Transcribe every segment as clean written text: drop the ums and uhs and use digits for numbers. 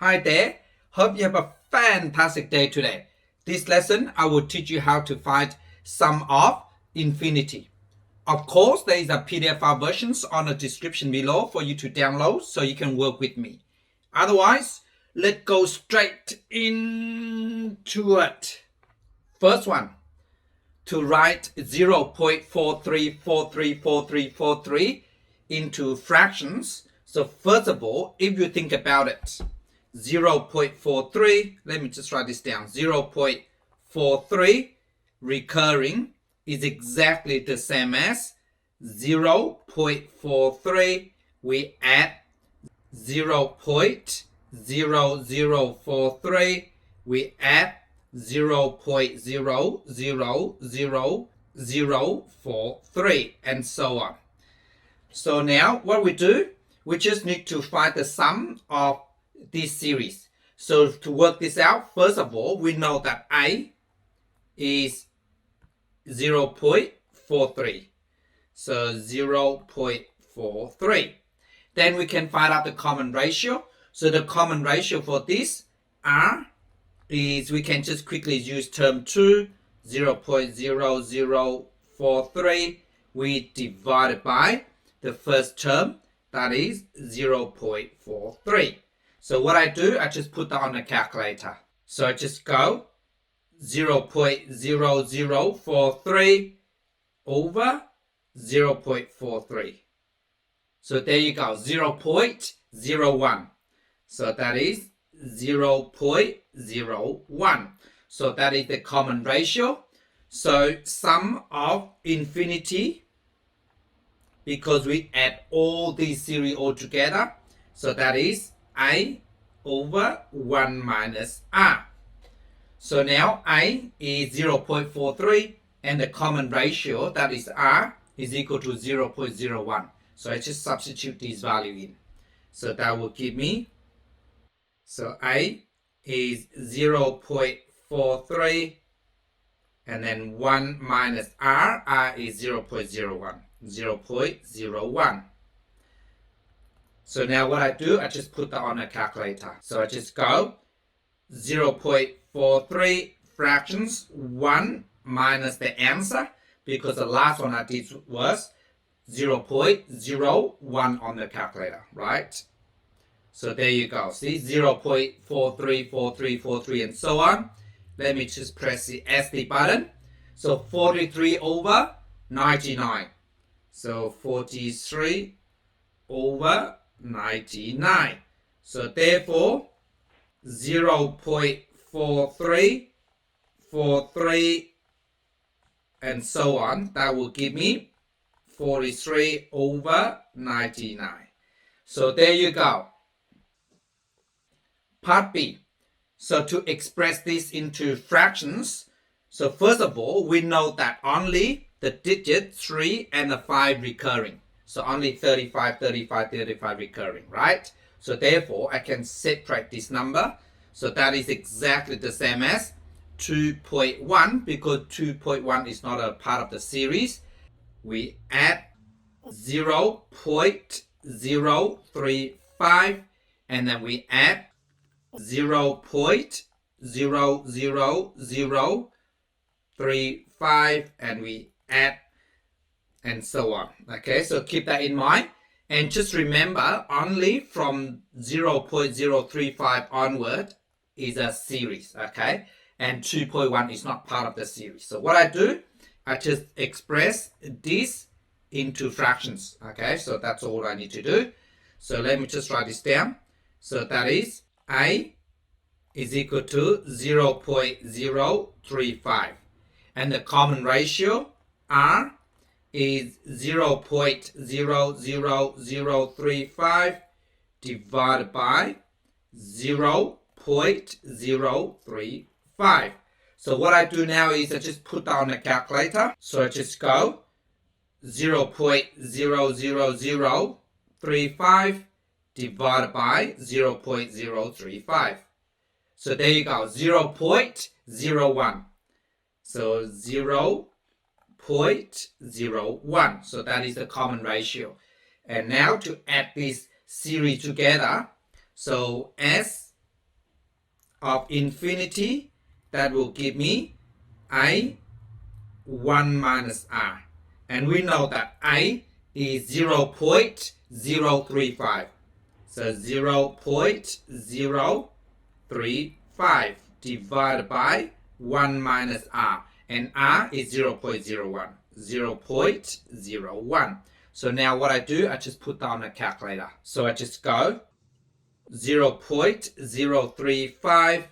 Hi there, hope you have a fantastic day today. This lesson I will teach you how to find sum of infinity. Of course, there is a PDF file versions on the description below for you to download so you can work with me. Otherwise, let's go straight into it. First one, to write 0.43434343 into fractions. So first of all, if you think about it, 0.43, let me just write this down, 0.43 recurring is exactly the same as 0.43, we add 0.0043, we add 0.0000043, and so on. So now what we do, we just need to find the sum of this series. So to work this out, first of all, we know that A is 0.43. So 0.43. Then we can find out the common ratio. So the common ratio for this R is, we can just quickly use term 2, 0.0043. We divide it by the first term, that is 0.43. So what I do, I just put that on the calculator. So I just go 0.0043 over 0.43. So there you go, 0.01. So that is 0.01. So that is the common ratio. So sum of infinity, because we add all these series all together, so that is A over 1 minus R. So now A is 0.43 and the common ratio, that is R, is equal to 0.01. So I just substitute this value in. So that will give me, so A is 0.43 and then 1 minus R, R is 0.01. 0.01. So now what I do, I just put that on a calculator. So I just go 0.43 fractions 1 minus the answer, because the last one I did was 0.01 on the calculator, right? So there you go. See, 0.434343 and so on. Let me just press the SD button. So 43 over 99. So 43 over 99. So therefore 0.4343 and so on. That will give me 43 over 99. So there you go. Part B. So to express this into fractions, so first of all, we know that only the digit 3 and the 5 recurring. So only 35, 35, 35 recurring, right? So therefore, I can separate this number. So that is exactly the same as 2.1, because 2.1 is not a part of the series. We add 0.035 and then we add 0.00035 and we add, and so on. Okay, so keep that in mind. And just remember, only from 0.035 onward is a series, okay? And 2.1 is not part of the series. So what I do, I just express this into fractions, okay? So that's all I need to do. So let me just write this down. So that is A is equal to 0.035. And the common ratio, R, is 0.00035 divided by 0.035. So what I do now is I just put down a calculator. So I just go 0.00035 divided by 0.035. So there you go, 0.01. So 0.01. So that is the common ratio. And now to add this series together, so S of infinity, that will give me a 1 minus r. And we know that a is 0.035. So 0.035 divided by 1 minus r. And r is 0.01. 0.01. So now what I do, I just put down a calculator. So I just go 0.035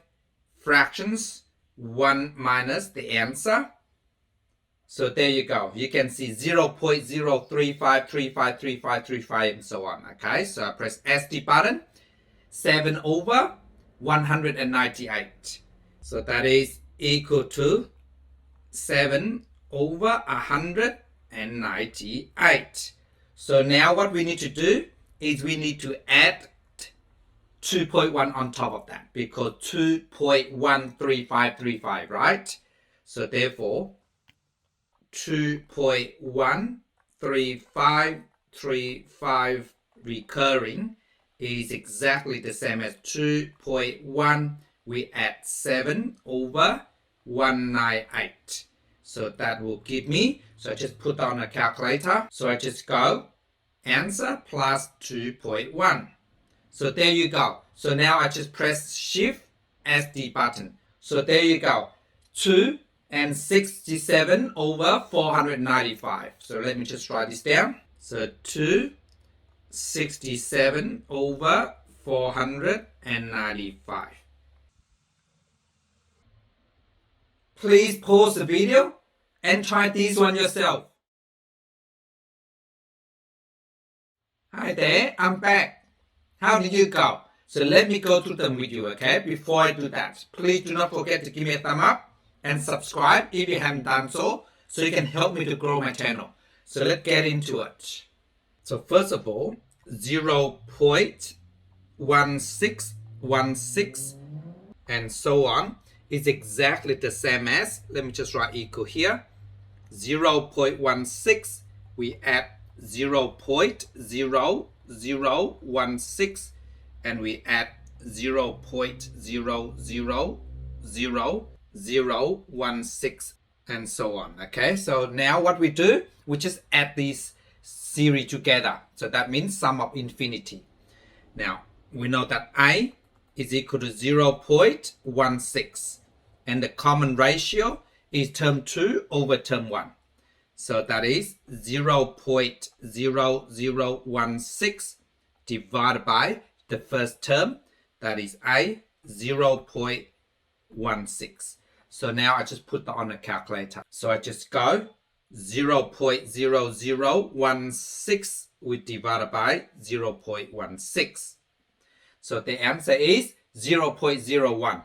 fractions 1 minus the answer. So there you go. You can see 0.035353535 and so on. Okay, so I press SD button. 7 over 198. So that is equal to 7 over 198. So now what we need to do is we need to add 2.1 on top of that, because 2.13535, right? So therefore 2.13535 recurring is exactly the same as 2.1. We add 7 over 198. So that will give me, so I just put on a calculator. So I just go answer plus 2.1. So there you go. So now I just press Shift SD button. So there you go. 267 over 495. So let me just write this down. So 267 over 495. Please pause the video and try this one yourself. Hi there, I'm back. How did you go? So let me go through them with you, okay? Before I do that, please do not forget to give me a thumb up and subscribe if you haven't done so you can help me to grow my channel. So let's get into it. So first of all, 0.1616 and so on is exactly the same as, let me just write equal here, 0.16, we add 0.0016 and we add 0.0000016 and so on. Okay, so now what we do, we just add these series together. So that means sum of infinity. Now we know that I is equal to 0.16 and the common ratio is term 2 over term 1. So that is 0.0016 divided by the first term, that is a 0.16. So now I just put that on a calculator. So I just go 0.0016 we divided by 0.16. So the answer is 0.01.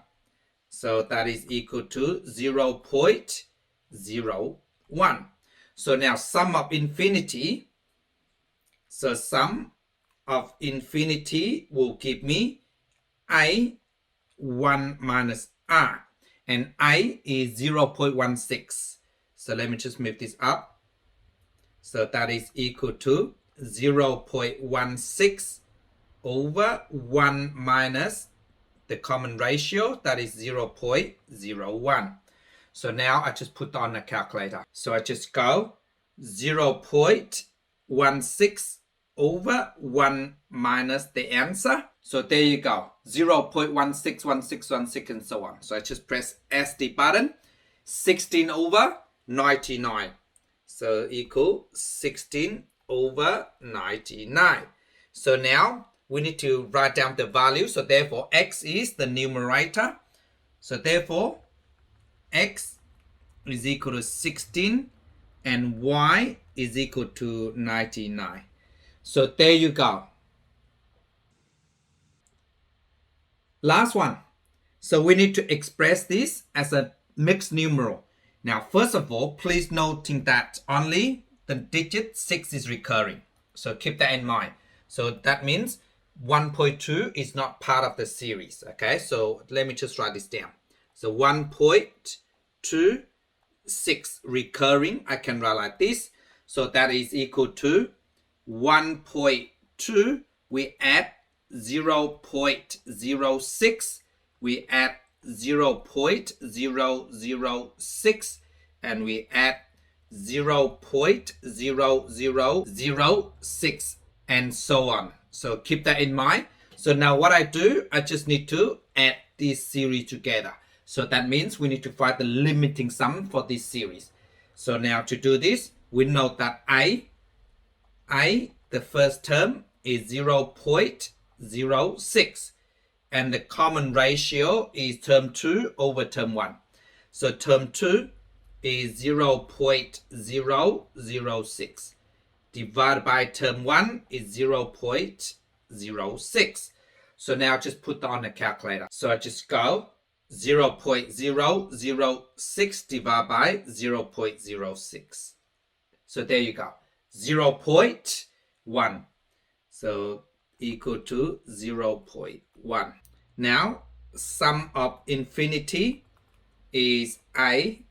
So that is equal to 0.01. So now sum of infinity. So sum of infinity will give me a 1 minus r. And a is 0.16. So let me just move this up. So that is equal to 0.16 over 1 minus the common ratio, that is 0.01. So now I just put on a calculator. So I just go 0.16 over 1 minus the answer. So there you go, 0.161616 and so on. So I just press SD button, 16 over 99. So equal 16 over 99. So now we need to write down the value. So therefore x is the numerator. So therefore x is equal to 16 and y is equal to 99. So there you go. Last one. So we need to express this as a mixed numeral. Now, first of all, please noting that only the digit 6 is recurring. So keep that in mind. So that means 1.2 is not part of the series. Okay, so let me just write this down. So 1.26 recurring, I can write like this. So that is equal to 1.2, we add 0.06 we add 0.006, and we add 0.0006, and so on. So keep that in mind. So now what I do, I just need to add this series together. So that means we need to find the limiting sum for this series. So now to do this, we know that I, the first term is 0.06, and the common ratio is term 2 over term 1. So term 2 is 0.006 divided by term 1 is 0.06. So now just put that on the calculator. So I just go 0.006 divided by 0.06. So there you go, 0.1. So equal to 0.1. Now sum of infinity is I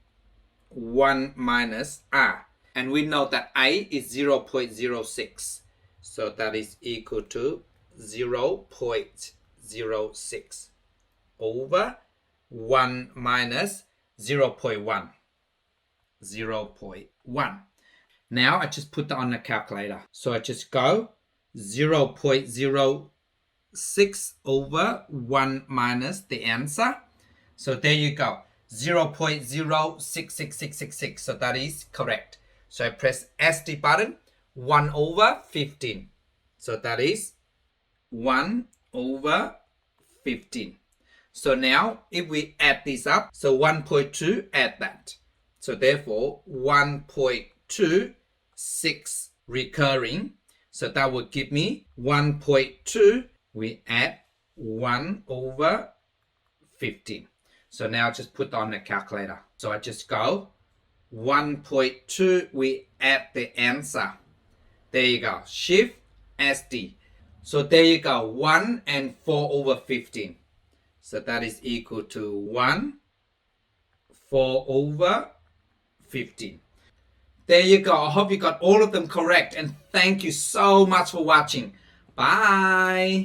1 minus R, and we know that I is 0.06, so that is equal to 0.06 over 1 minus 0.1. 0.1. Now I just put that on the calculator. So I just go 0.06 over 1 minus the answer. So there you go, 0.066666. So that is correct. So I press SD button, 1 over 15. So that is 1 over 15. So now if we add this up, so 1.2 add that. So therefore 1.26 recurring. So that will give me 1.2. We add 1 over 15. So now just put on the calculator. So I just go 1.2. We add the answer. There you go. Shift SD. So there you go. 1 and 4 over 15. So that is equal to 1, 4 over 15. There you go. I hope you got all of them correct. And thank you so much for watching. Bye.